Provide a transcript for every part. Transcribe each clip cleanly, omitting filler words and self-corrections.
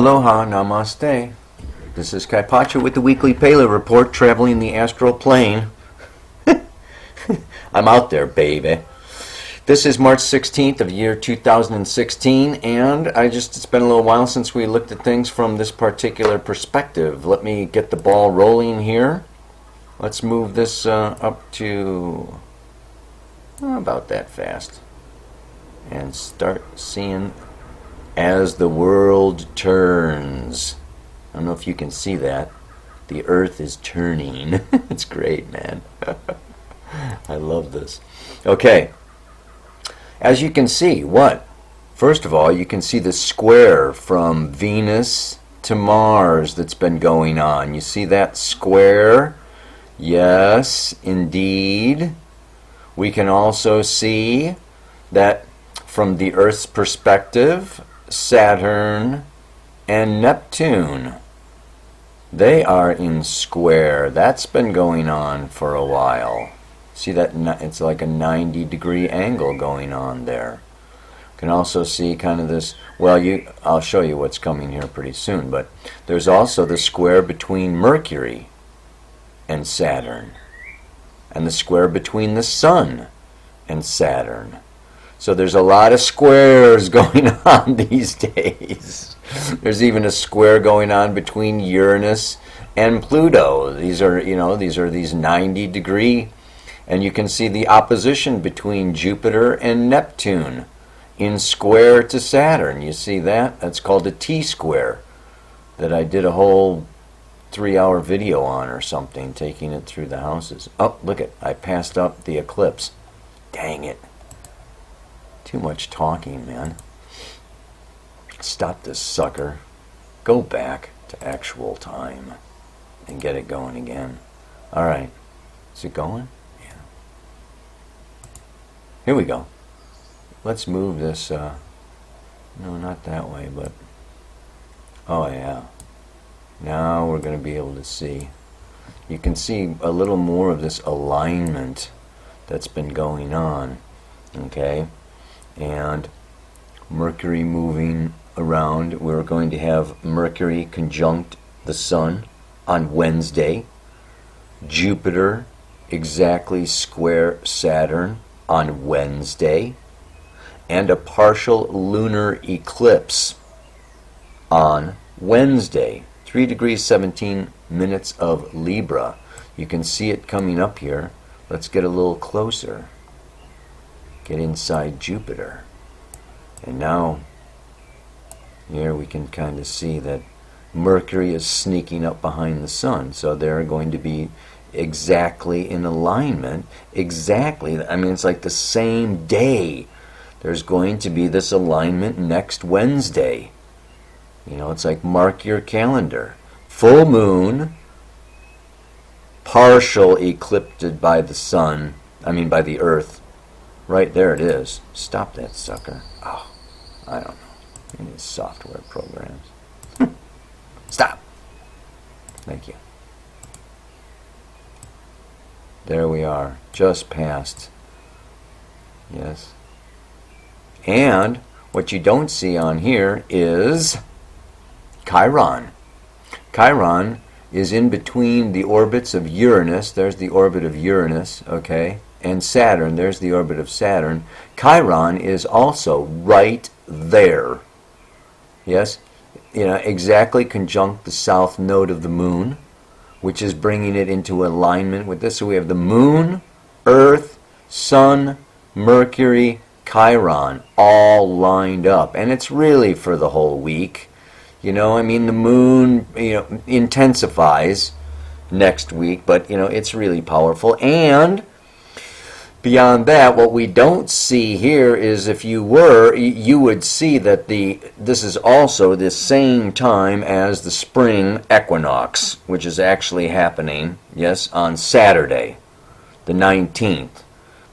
Aloha, namaste. This is Kaipacha with the weekly Pele report, traveling the astral plane. I'm out there, baby. This is March 16th of year 2016, and it's been a little while since we looked at things from this particular perspective. Let me get the ball rolling here. Let's move this up to about that fast and start seeing as the world turns. I don't know if you can see that. The earth is turning. It's great, man. I love this. Okay. As you can see, first of all, you can see the square from Venus to Mars that's been going on. You see that square? Yes, indeed. We can also see that from the Earth's perspective, Saturn and Neptune, they are in square. That's been going on for a while. See that? It's like a 90-degree angle going on there. You can also see kind of this, I'll show you what's coming here pretty soon, but there's also the square between Mercury and Saturn, and the square between the Sun and Saturn. So there's a lot of squares going on these days. There's even a square going on between Uranus and Pluto. These are these 90-degree, and you can see the opposition between Jupiter and Neptune in square to Saturn. You see that? That's called a T-square that I did a whole 3-hour video on or something, taking it through the houses. Oh, look it. I passed up the eclipse. Dang it. Too much talking, man. Stop this sucker. Go back to actual time and get it going again. All right. Is it going? Yeah. Here we go. Let's move this. No, not that way, but... Oh, yeah. Now we're going to be able to see. You can see a little more of this alignment that's been going on. Okay? And Mercury moving around. We're going to have Mercury conjunct the Sun on Wednesday. Jupiter exactly square Saturn on Wednesday. And a partial lunar eclipse on Wednesday. 3 degrees 17 minutes of Libra. You can see it coming up here. Let's get a little closer. Get inside Jupiter. And now here we can kind of see that Mercury is sneaking up behind the Sun. So they're going to be exactly in alignment. Exactly. I mean, it's like the same day. There's going to be this alignment next Wednesday. You know, it's like mark your calendar. Full moon, partial eclipsed by the Sun, by the Earth. Right there it is. Stop that sucker. Oh, I don't know. I need software programs. Stop. Thank you. There we are. Just past. Yes. And what you don't see on here is Chiron. Chiron is in between the orbits of Uranus. There's the orbit of Uranus, okay? And Saturn, there's the orbit of Saturn. Chiron is also right there. Yes? Exactly conjunct the south node of the moon, which is bringing it into alignment with this. So we have the moon, Earth, Sun, Mercury, Chiron, all lined up. And it's really for the whole week. The moon, intensifies next week, but, it's really powerful. And beyond that, what we don't see here is you would see that this is also the same time as the spring equinox, which is actually happening, yes, on Saturday, the 19th.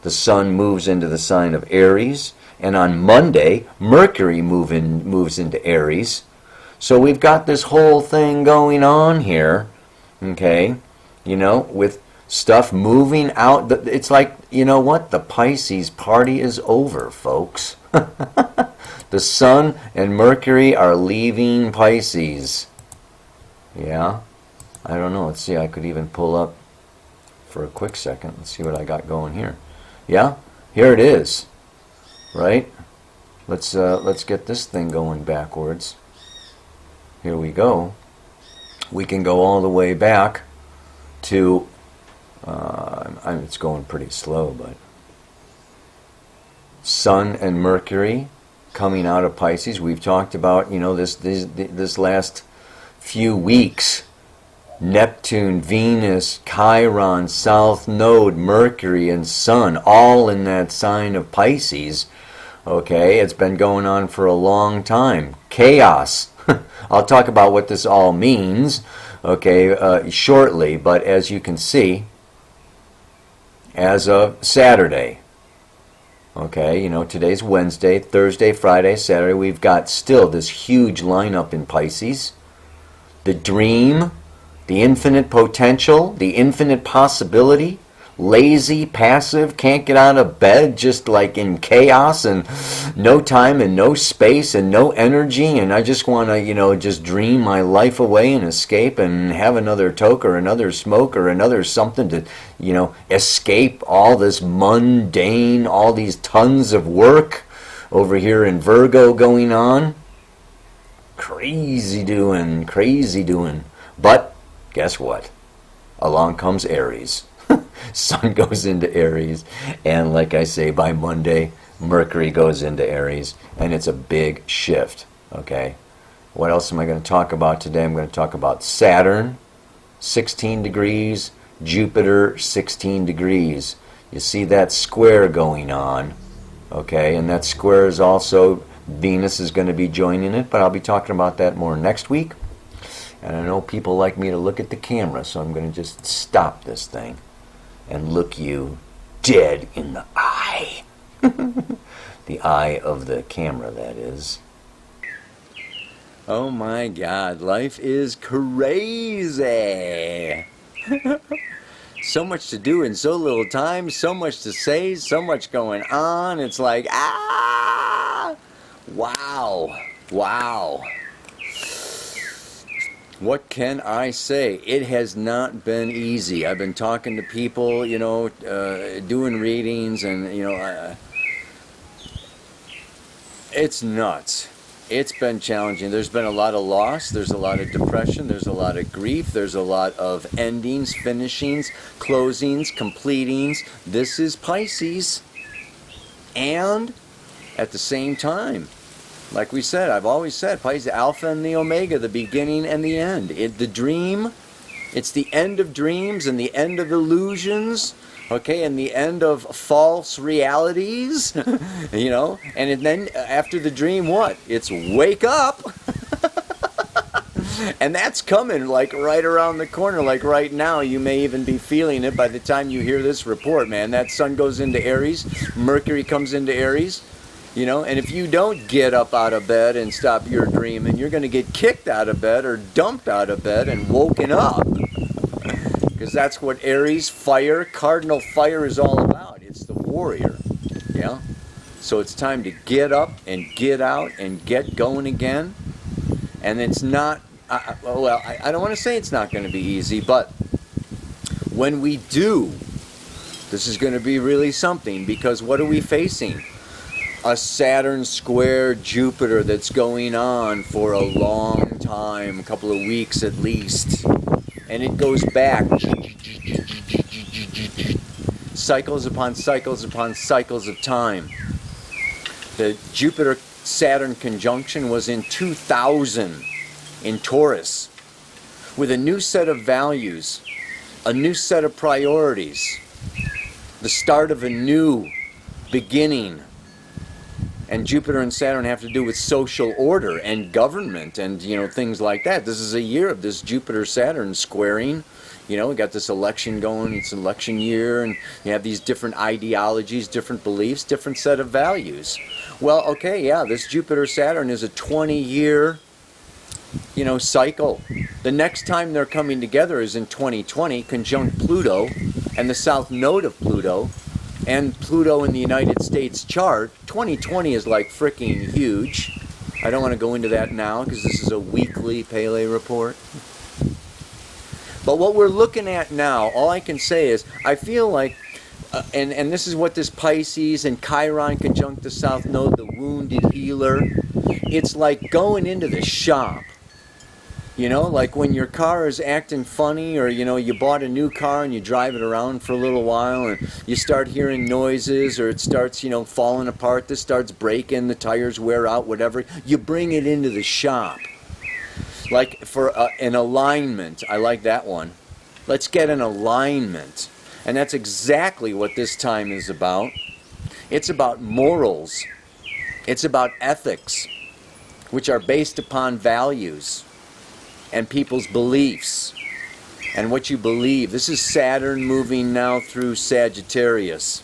The Sun moves into the sign of Aries, and on Monday, Mercury moves into Aries. So we've got this whole thing going on here, okay, with stuff moving out. It's like, the Pisces party is over, folks. The Sun and Mercury are leaving Pisces. Yeah? I don't know. Let's see. I could even pull up for a quick second. Let's see what I got going here. Yeah? Here it is. Right? Let's get this thing going backwards. Here we go. We can go all the way back to it's going pretty slow, but Sun and Mercury coming out of Pisces. We've talked about, this last few weeks, Neptune, Venus, Chiron, South Node, Mercury, and Sun, all in that sign of Pisces. Okay, it's been going on for a long time. Chaos. I'll talk about what this all means, okay, shortly, but as you can see, as of Saturday, okay, today's Wednesday, Thursday, Friday, Saturday, we've got still this huge lineup in Pisces. The dream, the infinite potential, the infinite possibility, lazy, passive, can't get out of bed, just like in chaos and no time and no space and no energy, and I just want to, just dream my life away and escape and have another toke or another smoke or another something to, escape all this mundane, all these tons of work over here in Virgo going on. Crazy doing. But guess what? Along comes Aries. Sun goes into Aries, and like I say, by Monday, Mercury goes into Aries, and it's a big shift, okay? What else am I going to talk about today? I'm going to talk about Saturn, 16 degrees, Jupiter, 16 degrees. You see that square going on, okay? And that square is also, Venus is going to be joining it, but I'll be talking about that more next week. And I know people like me to look at the camera, so I'm going to just stop this thing and look you dead in the eye. The eye of the camera, that is. Oh my God, life is crazy. So much to do in so little time, so much to say, so much going on. It's like, wow. What can I say? It has not been easy. I've been talking to people, doing readings, and, it's nuts. It's been challenging. There's been a lot of loss. There's a lot of depression. There's a lot of grief. There's a lot of endings, finishings, closings, completings. This is Pisces. And at the same time, like we said, I've always said, Pisces, Alpha and the Omega, the beginning and the end. The dream, it's the end of dreams and the end of illusions, okay, and the end of false realities, and then after the dream, what? It's wake up. And that's coming like right around the corner, like right now. You may even be feeling it by the time you hear this report, man. That Sun goes into Aries, Mercury comes into Aries. And if you don't get up out of bed and stop your dreaming, you're going to get kicked out of bed or dumped out of bed and woken up. Because that's what Aries fire, cardinal fire is all about. It's the warrior. Yeah? So it's time to get up and get out and get going again. And it's not, I don't want to say it's not going to be easy, but when we do, this is going to be really something, because what are we facing? A Saturn square Jupiter that's going on for a long time, a couple of weeks at least, and it goes back cycles upon cycles upon cycles of time. The Jupiter-Saturn conjunction was in 2000 in Taurus, with a new set of values, a new set of priorities, the start of a new beginning. And Jupiter and Saturn have to do with social order and government and, things like that. This is a year of this Jupiter-Saturn squaring. We got this election going. It's an election year, and you have these different ideologies, different beliefs, different set of values. Well, okay, yeah, this Jupiter-Saturn is a 20-year, cycle. The next time they're coming together is in 2020, conjunct Pluto, and the south node of Pluto and Pluto in the United States chart, 2020 is like freaking huge. I don't want to go into that now because this is a weekly Pele report. But what we're looking at now, all I can say is, I feel like, and this is what this Pisces and Chiron conjunct the South Node, the wounded healer, it's like going into the shop. You know, like when your car is acting funny, or, you know, you bought a new car and you drive it around for a little while and you start hearing noises, or it starts, you know, falling apart, this starts breaking, the tires wear out, whatever. You bring it into the shop. Like for an alignment. I like that one. Let's get an alignment. And that's exactly what this time is about. It's about morals. It's about ethics, which are based upon values and people's beliefs and what you believe. This is Saturn moving now through Sagittarius,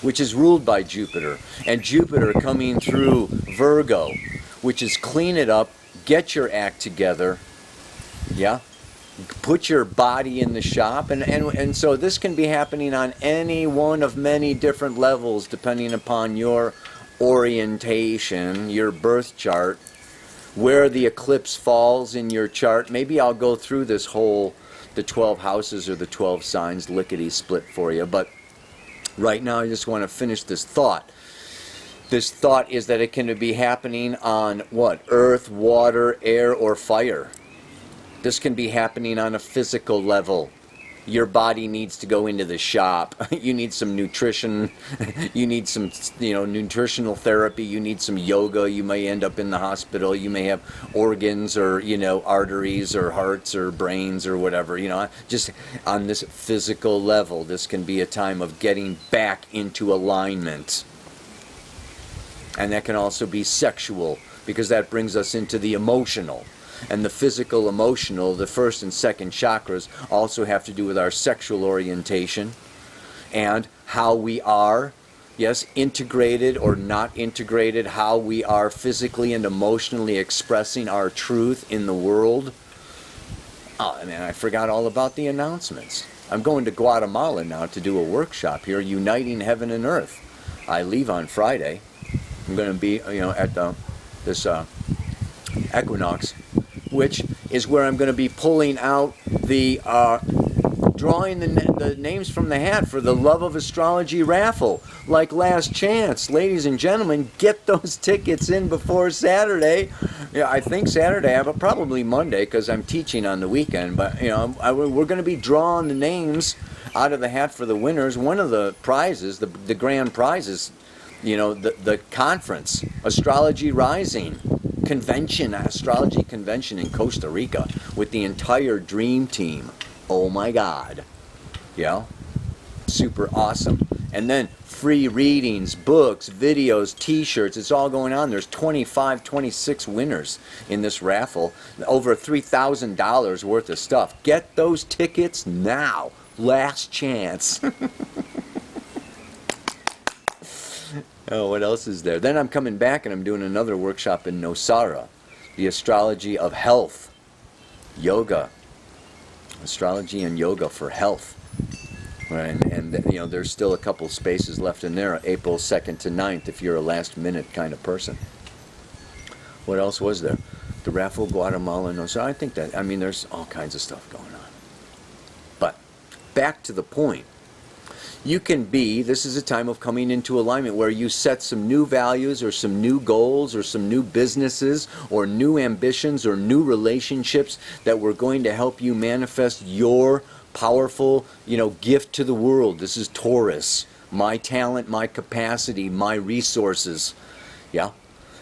which is ruled by Jupiter, and Jupiter coming through Virgo, which is clean it up, get your act together, yeah, put your body in the shop, and so this can be happening on any one of many different levels depending upon your orientation, your birth chart, where the eclipse falls in your chart. Maybe I'll go through this whole, the 12 houses or the 12 signs lickety-split for you, but right now I just want to finish this thought. This thought is that it can be happening on what? Earth, water, air, or fire. This can be happening on a physical level. Your body needs to go into the shop. You need some nutrition. You need some, you know, nutritional therapy. You need some yoga. You may end up in the hospital. You may have organs, or, you know, arteries or hearts or brains or whatever. You know, just on this physical level, this can be a time of getting back into alignment. And that can also be sexual, because that brings us into the emotional. And the physical, emotional, the first and second chakras also have to do with our sexual orientation and how we are, yes, integrated or not integrated, how we are physically and emotionally expressing our truth in the world. Oh, man, I forgot all about the announcements. I'm going to Guatemala now to do a workshop here, Uniting Heaven and Earth. I leave on Friday. I'm going to be, you know, at this equinox, which is where I'm going to be pulling out the, drawing the names from the hat for the Love of Astrology raffle, like last chance. Ladies and gentlemen, get those tickets in before Saturday. Yeah, I think Saturday, but probably Monday, because I'm teaching on the weekend. But, you know, we're going to be drawing the names out of the hat for the winners. One of the prizes, the grand prizes, you know, the conference, Astrology Rising convention, astrology convention in Costa Rica with the entire dream team. Oh my God. Yeah. Super awesome. And then free readings, books, videos, t-shirts. It's all going on. There's 26 winners in this raffle. Over $3,000 worth of stuff. Get those tickets now. Last chance. Oh, what else is there? Then I'm coming back and I'm doing another workshop in Nosara, the astrology of health, yoga, astrology and yoga for health. Right? And you know, there's still a couple spaces left in there, April 2nd to 9th, if you're a last-minute kind of person. What else was there? The raffle, Guatemala, Nosara. I think that, I mean, there's all kinds of stuff going on. But back to the point. You can be, this is a time of coming into alignment where you set some new values or some new goals or some new businesses or new ambitions or new relationships that were going to help you manifest your powerful, you know, gift to the world. This is Taurus. My talent, my capacity, my resources. Yeah?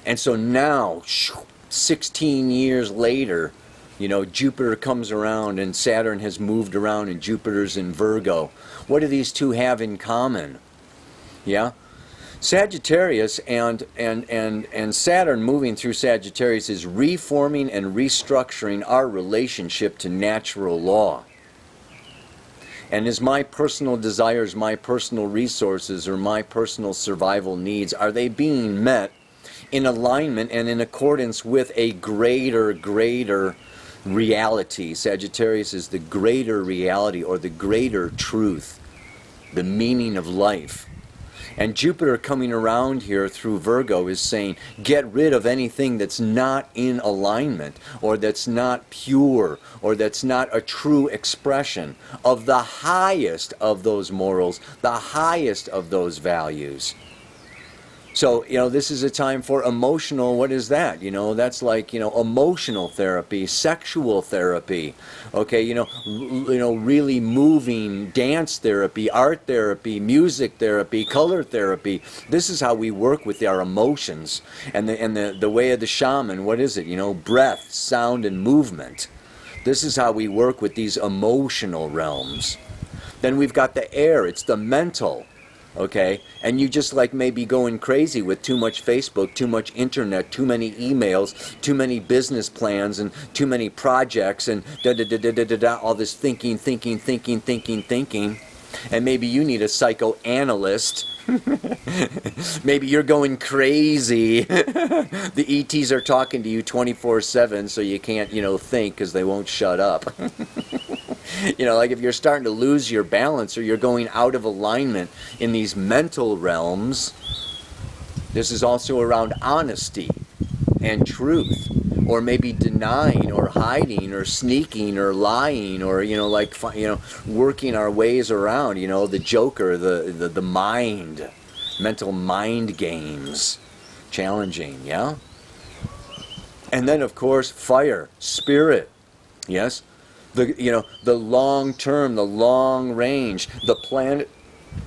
And so now, 16 years later, you know, Jupiter comes around and Saturn has moved around and Jupiter's in Virgo. What do these two have in common? Yeah? Sagittarius and Saturn moving through Sagittarius is reforming and restructuring our relationship to natural law. And is my personal desires, my personal resources, or my personal survival needs, are they being met in alignment and in accordance with a greater reality? Sagittarius is the greater reality or the greater truth. the meaning of life. And Jupiter coming around here through Virgo is saying, get rid of anything that's not in alignment, or that's not pure, or that's not a true expression of the highest of those morals, the highest of those values. So, this is a time for emotional, what is that? That's like, emotional therapy, sexual therapy, okay, really moving dance therapy, art therapy, music therapy, color therapy. This is how we work with our emotions. And the way of the shaman, what is it? Breath, sound, and movement. This is how we work with these emotional realms. Then we've got the air, it's the mental. Okay, and you just like maybe going crazy with too much Facebook, too much internet, too many emails, too many business plans, and too many projects, and all this thinking, and maybe you need a psychoanalyst. Maybe you're going crazy. The ETs are talking to you 24/7, so you can't, think because they won't shut up. Like if you're starting to lose your balance or you're going out of alignment in these mental realms, this is also around honesty and truth, or maybe denying or hiding or sneaking or lying, or working our ways around, the Joker, the mind, mental mind games, challenging, yeah. And then of course fire, spirit, yes. The long term, the long range, the planet,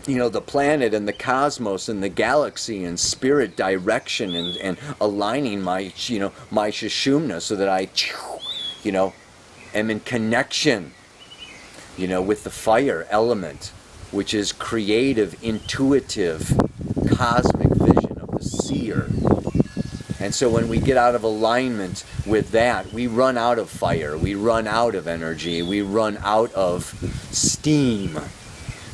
the planet and the cosmos and the galaxy and spirit direction, and aligning my, my Sushumna so that I, am in connection, with the fire element, which is creative, intuitive, cosmic vision of the seer. And so when we get out of alignment with that, we run out of fire, we run out of energy, we run out of steam,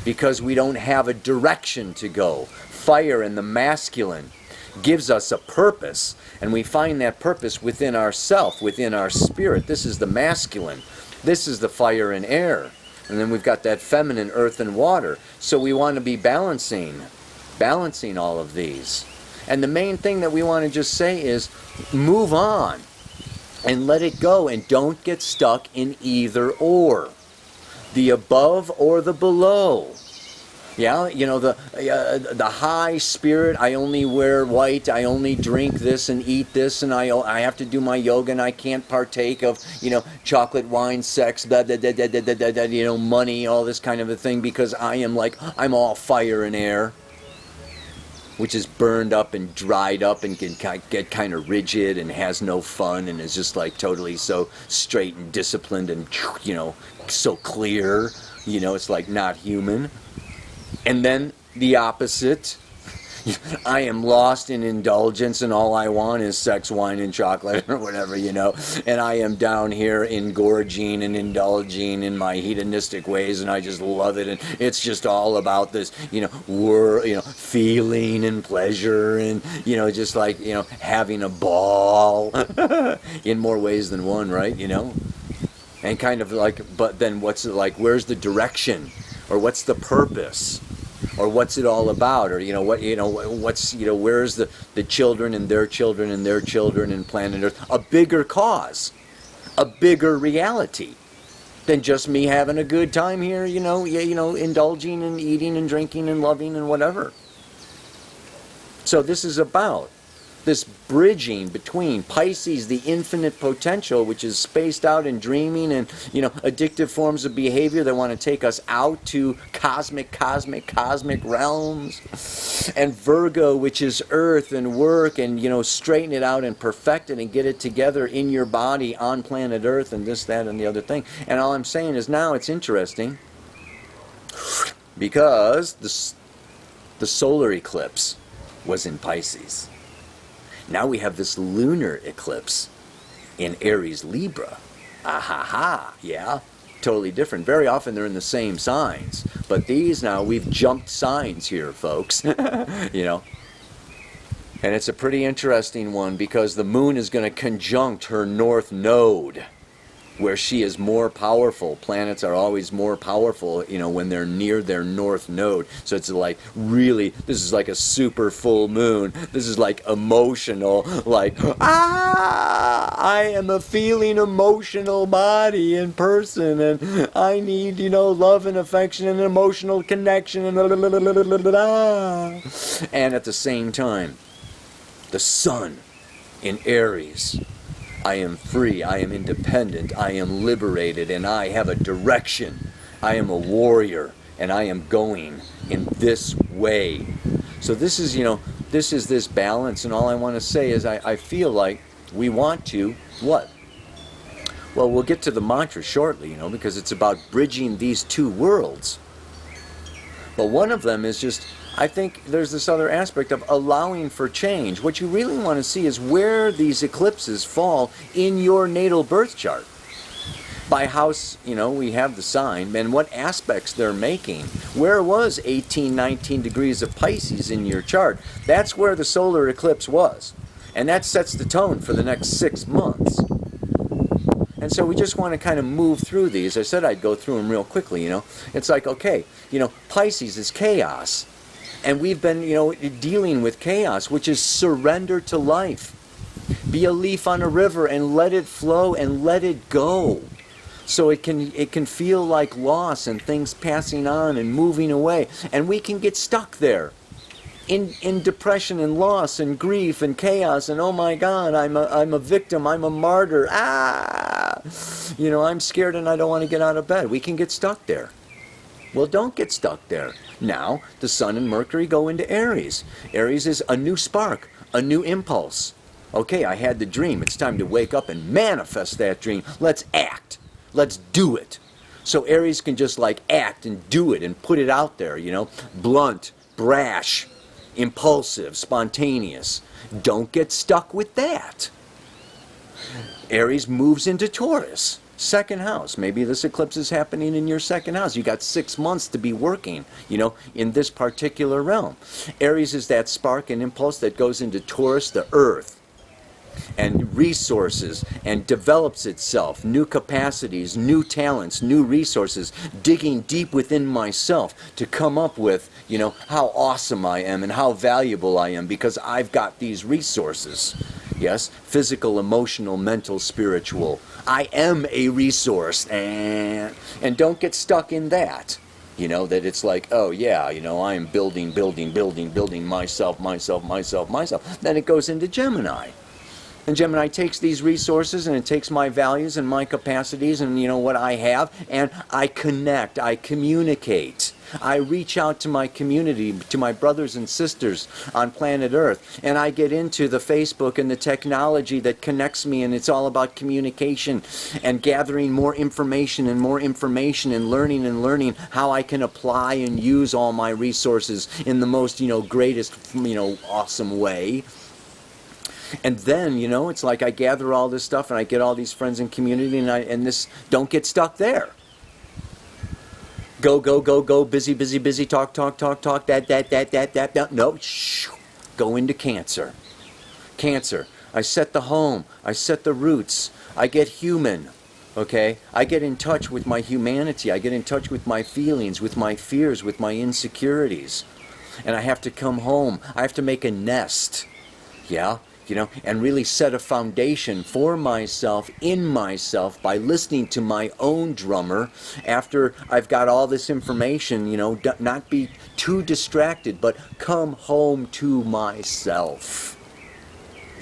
because we don't have a direction to go. Fire in the masculine gives us a purpose, and we find that purpose within ourself, within our spirit. This is the masculine. This is the fire and air. And then we've got that feminine, earth and water. So we want to be balancing all of these. And the main thing that we want to just say is move on and let it go, and don't get stuck in either or, the above or the below. Yeah, the high spirit, I only wear white, I only drink this and eat this, and I have to do my yoga, and I can't partake of, chocolate, wine, sex, blah, blah, blah, blah, blah, blah, blah, money, all this kind of a thing, because I'm all fire and air, which is burned up and dried up and can get kind of rigid and has no fun and is just like totally so straight and disciplined and, so clear, it's like not human. And then the opposite, I am lost in indulgence and all I want is sex, wine, and chocolate or whatever, and I am down here engorging and indulging in my hedonistic ways, and I just love it, and it's just all about this, feeling and pleasure and, just like, having a ball in more ways than one, right, and kind of like, but then what's it like, where's the direction, or what's the purpose? Or what's it all about? Or what's where's the children and their children and their children and planet Earth? A bigger cause, a bigger reality than just me having a good time here, indulging and eating and drinking and loving and whatever. So this is about this bridging between Pisces, the infinite potential, which is spaced out and dreaming and, addictive forms of behavior that want to take us out to cosmic realms. And Virgo, which is earth and work and, straighten it out and perfect it and get it together in your body on planet Earth and this, that, and the other thing. And all I'm saying is now it's interesting because the solar eclipse was in Pisces. Now we have this lunar eclipse in Aries Libra. Yeah, totally different. Very often they're in the same signs, but these now, we've jumped signs here, folks. And it's a pretty interesting one because the moon is going to conjunct her north node. where she is more powerful. Planets are always more powerful, you know, when they're near their north node. So it's like, really, this is like a super full moon. This is like emotional, like, I am a feeling emotional body in person, and I need, you know, love and affection and emotional connection, and at the same time, the sun in Aries, I am free, I am independent, I am liberated, and I have a direction. I am a warrior, and I am going in this way. So this is, you know, this is this balance, and all I want to say is I feel like we want to, what? Well, we'll get to the mantra shortly, you know, because it's about bridging these two worlds. But one of them is just, I think there's this other aspect of allowing for change. What you really want to see is where these eclipses fall in your natal birth chart. By house, you know, we have the sign, and what aspects they're making. Where was 18, 19 degrees of Pisces in your chart? That's where the solar eclipse was. And that sets the tone for the next 6 months. And so we just want to kind of move through these. I said I'd go through them real quickly, you know. It's like, okay, you know, Pisces is chaos. And we've been, you know, dealing with chaos, which is surrender to life. Be a leaf on a river and let it flow and let it go. So it can feel like loss and things passing on and moving away. And we can get stuck there in depression and loss and grief and chaos and, oh my God, I'm a victim, I'm a martyr. You know, I'm scared and I don't want to get out of bed. We can get stuck there. Well, don't get stuck there. Now, the Sun and Mercury go into Aries. Aries is a new spark, a new impulse. Okay, I had the dream. It's time to wake up and manifest that dream. Let's act. Let's do it. So Aries can just like act and do it and put it out there, you know. Blunt, brash, impulsive, spontaneous. Don't get stuck with that. Aries moves into Taurus. Second house. Maybe this eclipse is happening in your second house. You got 6 months to be working, you know, in this particular realm. Aries is that spark and impulse that goes into Taurus, the earth, and resources, and develops itself, new capacities, new talents, new resources, digging deep within myself to come up with, you know, how awesome I am and how valuable I am because I've got these resources. Yes, physical, emotional, mental, spiritual. I am a resource, and don't get stuck in that. You know, that it's like, oh yeah, you know, I am building myself. Then it goes into Gemini. And Gemini takes these resources and it takes my values and my capacities and, you know, what I have, and I connect, I communicate. I reach out to my community, to my brothers and sisters on planet Earth, and I get into the Facebook and the technology that connects me, and it's all about communication and gathering more information and learning how I can apply and use all my resources in the most, you know, greatest, you know, awesome way. And then, you know, it's like I gather all this stuff and I get all these friends and community, and this, don't get stuck there. Go, busy, talk, that. No, shh. Go into Cancer. Cancer, I set the home, I set the roots, I get human, okay? I get in touch with my humanity, I get in touch with my feelings, with my fears, with my insecurities. And I have to come home, I have to make a nest, yeah? You know, and really set a foundation for myself, in myself, by listening to my own drummer after I've got all this information, you know, not be too distracted, but come home to myself.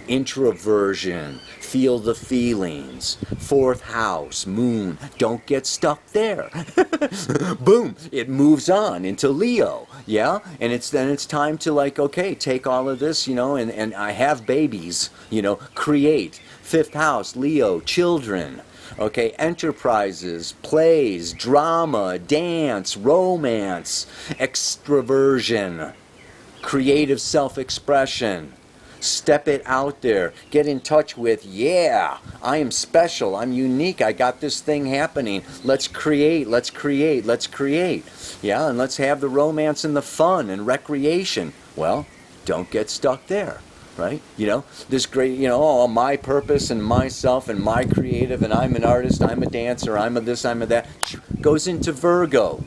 Introversion, feel the feelings. Fourth house, moon, don't get stuck there. Boom, it moves on into Leo, yeah? And then it's time to, like, okay, take all of this, you know, and I have babies, you know, create. Fifth house, Leo, children. Okay, enterprises, plays, drama, dance, romance, extroversion, creative self-expression. Step it out there. Get in touch with, yeah, I am special. I'm unique. I got this thing happening. Let's create. Yeah, and let's have the romance and the fun and recreation. Well, don't get stuck there. right? You know, this great, you know, oh, my purpose and myself and my creative, and I'm an artist, I'm a dancer, I'm a this, I'm a that, goes into Virgo.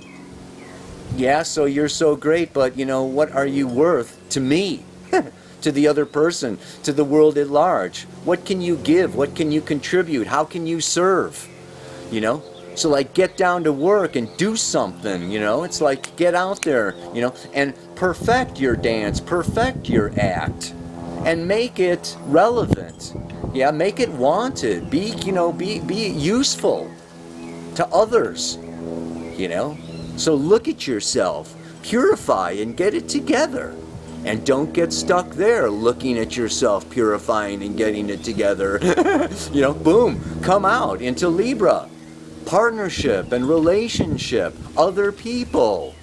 Yeah, so you're so great, but you know, what are you worth to me? To the other person, to the world at large? What can you give? What can you contribute? How can you serve? You know? So like, get down to work and do something, you know? It's like, get out there, you know, and perfect your dance, perfect your act, and make it relevant. Yeah, make it wanted. Be, you know, be useful to others, you know? So look at yourself, purify and get it together. And don't get stuck there looking at yourself, purifying and getting it together. You know, boom, come out into Libra. Partnership and relationship, other people.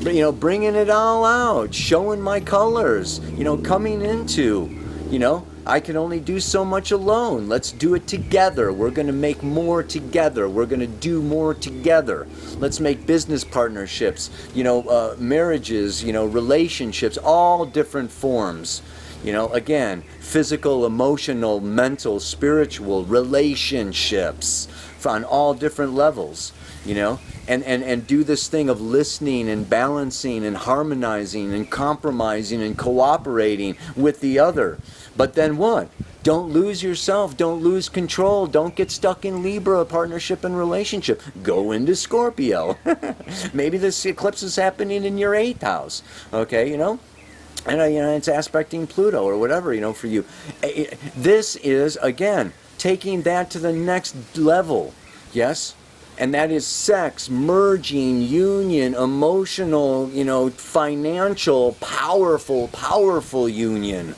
You know, bringing it all out, showing my colors, you know, coming into, you know, I can only do so much alone. Let's do it together. We're going to make more together. We're going to do more together. Let's make business partnerships, you know, marriages, you know, relationships, all different forms. You know, again, physical, emotional, mental, spiritual relationships on all different levels, you know, and do this thing of listening and balancing and harmonizing and compromising and cooperating with the other. But then what? Don't lose yourself. Don't lose control. Don't get stuck in Libra, partnership and relationship. Go into Scorpio. Maybe this eclipse is happening in your 8th house. Okay, you know? And you know, it's aspecting Pluto or whatever, you know, for you. This is, again, taking that to the next level. Yes? And that is sex, merging, union, emotional, you know, financial, powerful union.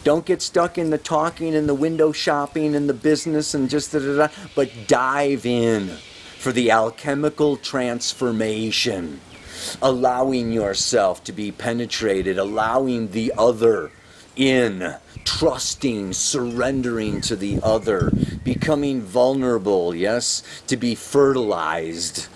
Don't get stuck in the talking and the window shopping and the business and just da-da-da, but dive in for the alchemical transformation. Allowing yourself to be penetrated, allowing the other in, trusting, surrendering to the other, becoming vulnerable, yes, to be fertilized.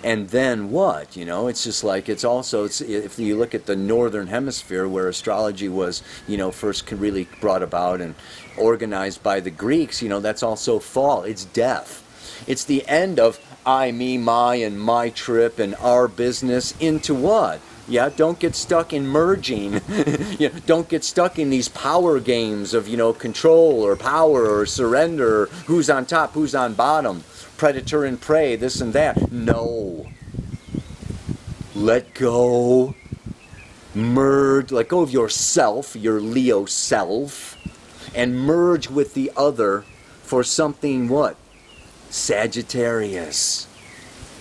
And then what? You know, it's just like, it's also, if you look at the northern hemisphere where astrology was, you know, first really brought about and organized by the Greeks, you know, that's also fall. It's death. It's the end of I, me, my, and my trip and our business into what? Yeah, don't get stuck in merging. You know, don't get stuck in these power games of, you know, control or power or surrender, or who's on top, who's on bottom, predator and prey, this and that. No. Let go. Merge. Let go of yourself, your Leo self, and merge with the other for something what? Sagittarius.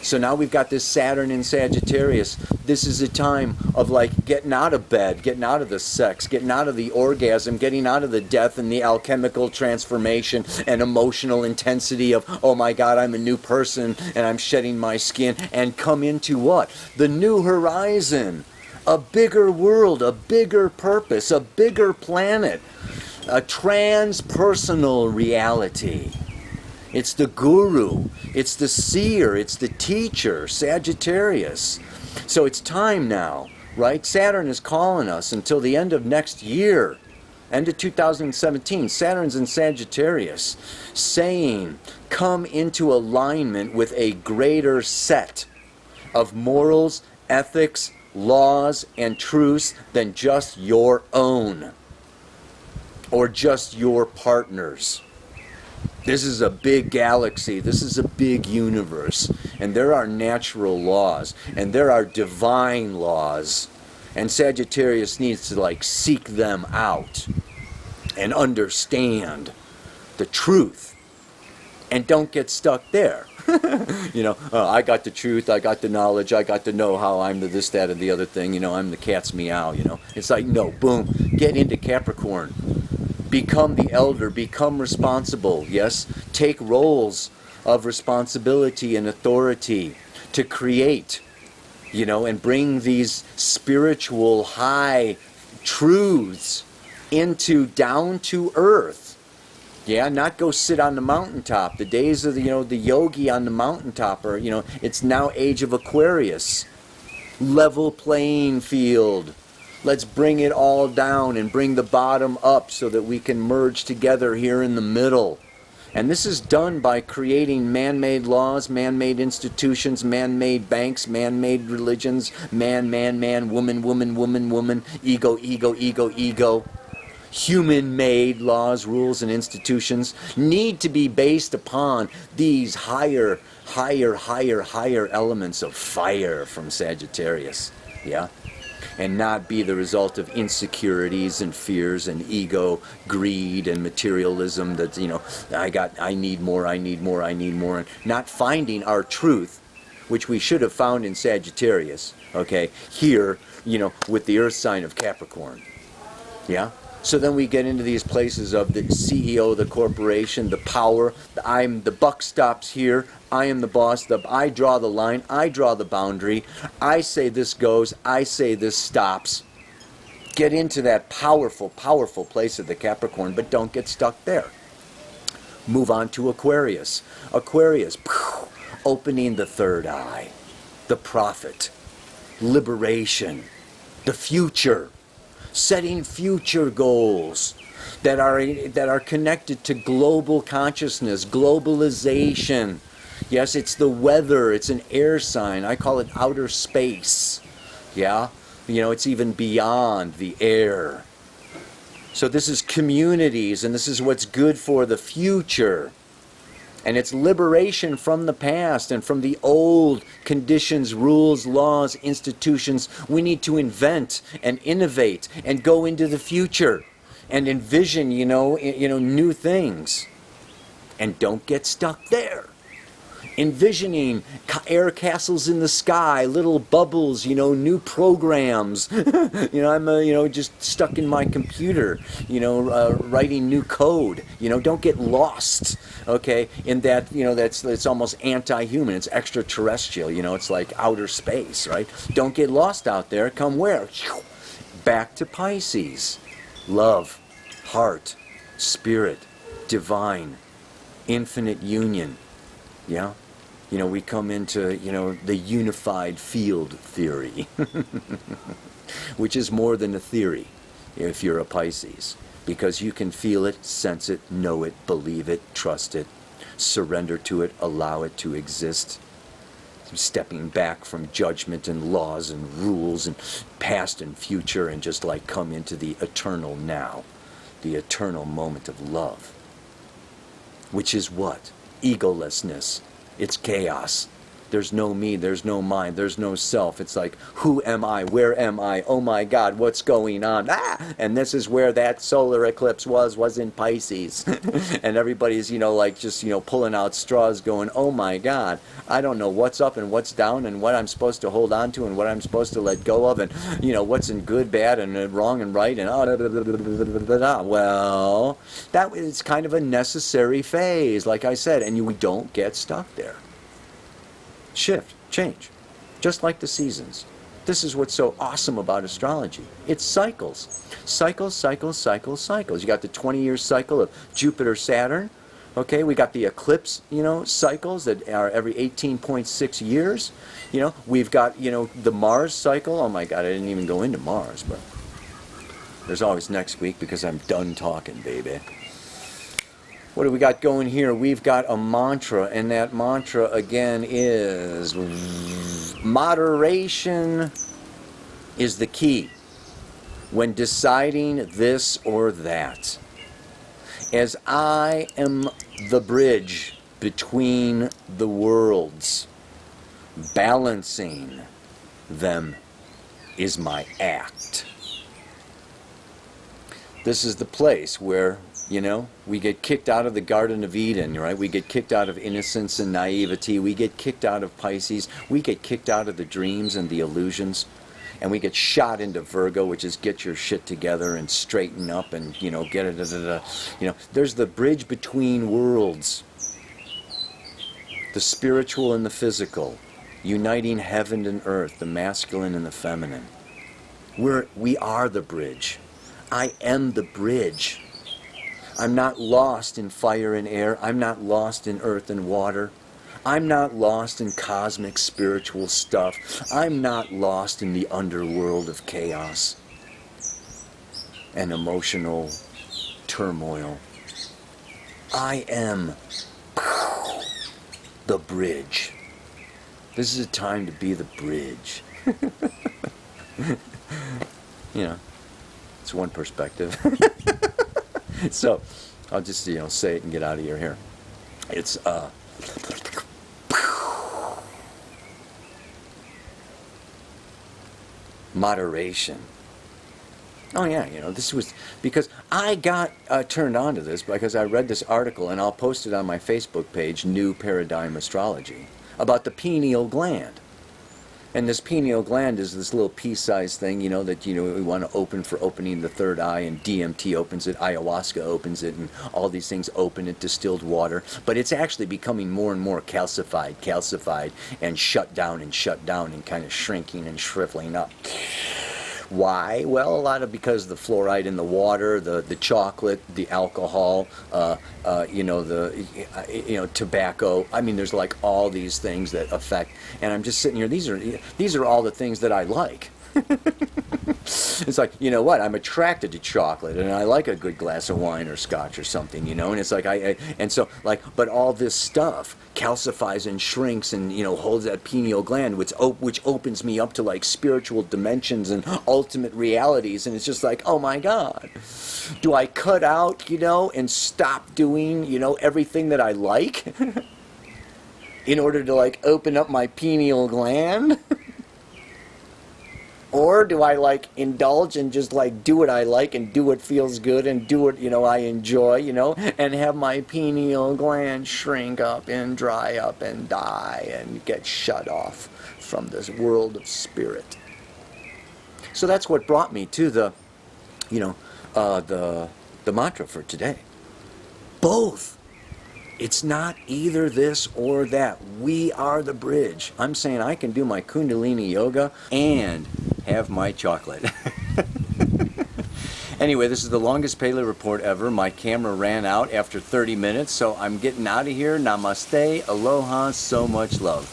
So now we've got this Saturn in Sagittarius. This is a time of like getting out of bed, getting out of the sex, getting out of the orgasm, getting out of the death and the alchemical transformation and emotional intensity of, oh my God, I'm a new person and I'm shedding my skin, and come into what? The new horizon. A bigger world, a bigger purpose, a bigger planet, a transpersonal reality. It's the guru, it's the seer, it's the teacher, Sagittarius. So it's time now, right? Saturn is calling us until the end of next year, end of 2017. Saturn's in Sagittarius, saying, come into alignment with a greater set of morals, ethics, laws, and truths than just your own or just your partner's. This is a big galaxy, this is a big universe, and there are natural laws, and there are divine laws, and Sagittarius needs to like seek them out and understand the truth, and don't get stuck there. You know, I got the truth, I got the knowledge, I got the know-how, I'm the this, that, and the other thing, you know, I'm the cat's meow, you know. It's like, no, boom, get into Capricorn. Become the elder, become responsible, yes? Take roles of responsibility and authority to create, you know, and bring these spiritual high truths into down to earth. Yeah, not go sit on the mountaintop. The days of the, you know, the yogi on the mountaintop are, you know, it's now age of Aquarius. Level playing field. Let's bring it all down and bring the bottom up so that we can merge together here in the middle. And this is done by creating man-made laws, man-made institutions, man-made banks, man-made religions, man, woman, woman, ego, ego, ego, ego. Human-made laws, rules, and institutions need to be based upon these higher elements of fire from Sagittarius. Yeah? And not be the result of insecurities and fears and ego, greed and materialism that, you know, I need more, and not finding our truth, which we should have found in Sagittarius, okay, here, you know, with the earth sign of Capricorn. Yeah? So then we get into these places of the CEO of the corporation, the power, the buck stops here, I am the boss, I draw the line, I draw the boundary, I say this goes, I say this stops. Get into that powerful place of the Capricorn, but don't get stuck there. Move on to Aquarius. Aquarius, opening the third eye, the prophet, liberation, the future. Setting future goals that are connected to global consciousness, globalization. Yes, it's the weather, it's an air sign. I call it outer space. Yeah? You know, it's even beyond the air. So this is communities, and this is what's good for the future. And it's liberation from the past and from the old conditions, rules, laws, institutions. We need to invent and innovate and go into the future and envision, you know, new things. And don't get stuck there. Envisioning air castles in the sky, little bubbles, you know, new programs. You know, I'm just stuck in my computer, you know, writing new code. You know, don't get lost, okay, in that, you know, it's almost anti-human. It's extraterrestrial, you know, it's like outer space, right? Don't get lost out there. Come where? Back to Pisces. Love, heart, spirit, divine, infinite union. Yeah? You know, we come into, you know, the unified field theory, which is more than a theory if you're a Pisces, because you can feel it, sense it, know it, believe it, trust it, surrender to it, allow it to exist, stepping back from judgment and laws and rules and past and future, and just like come into the eternal now, the eternal moment of love, which is what? Egolessness. It's chaos. There's no me, there's no mine, there's no self. It's like, who am I? Where am I? Oh my God, what's going on? Ah! And this is where that solar eclipse was in Pisces. And everybody's, you know, like just, you know, pulling out straws going, oh my God, I don't know what's up and what's down and what I'm supposed to hold on to and what I'm supposed to let go of and, you know, what's in good, bad, and wrong and right and well, that is kind of a necessary phase, like I said, and we don't get stuck there. Shift, change, just like the seasons. This is what's so awesome about astrology. It's cycles. Cycles, cycles, cycles, cycles. You got the 20-year cycle of Jupiter-Saturn. Okay, we got the eclipse, you know, cycles that are every 18.6 years. You know, we've got, you know, the Mars cycle. Oh my God, I didn't even go into Mars, but there's always next week because I'm done talking, baby. What do we got going here? We've got a mantra, and that mantra again is moderation is the key when deciding this or that. As I am the bridge between the worlds, balancing them is my act. This is the place where, you know, we get kicked out of the Garden of Eden, right? We get kicked out of innocence and naivety. We get kicked out of Pisces. We get kicked out of the dreams and the illusions. And we get shot into Virgo, which is get your shit together and straighten up and, you know, get it. You know, there's the bridge between worlds. The spiritual and the physical. Uniting heaven and earth, the masculine and the feminine. We are the bridge. I am the bridge. I'm not lost in fire and air. I'm not lost in earth and water. I'm not lost in cosmic spiritual stuff. I'm not lost in the underworld of chaos. and emotional turmoil. I am the bridge. This is a time to be the bridge. You know, it's one perspective. So, I'll just, say it and get out of your hair. It's, moderation. Oh yeah, this was because I got turned on to this because I read this article, and I'll post it on my Facebook page, New Paradigm Astrology, about the pineal gland. And this pineal gland is this little pea-sized thing, that we want to open for opening the third eye, and DMT opens it, ayahuasca opens it, and all these things open it, distilled water. But it's actually becoming more and more calcified, and shut down, and kind of shrinking and shriveling up. Why? Well, a lot of because of the fluoride in the water, the chocolate, the alcohol, tobacco. I mean, there's like all these things that affect. And I'm just sitting here. These are all the things that I like. It's like, you know what? I'm attracted to chocolate, and I like a good glass of wine or scotch or something, And it's like but all this stuff calcifies and shrinks and holds that pineal gland, which opens me up to like spiritual dimensions and ultimate realities, and it's just like, oh my God, do I cut out and stop doing everything that I like in order to like open up my pineal gland? Or do I indulge and just do what I like and do what feels good and do what I enjoy, and have my pineal gland shrink up and dry up and die and get shut off from this world of spirit? So that's what brought me to the mantra for today. Both. It's not either this or that. We are the bridge. I'm saying I can do my Kundalini yoga and have my chocolate. Anyway, this is the longest Pele report ever. My camera ran out after 30 minutes, so I'm getting out of here. Namaste, aloha, so much love.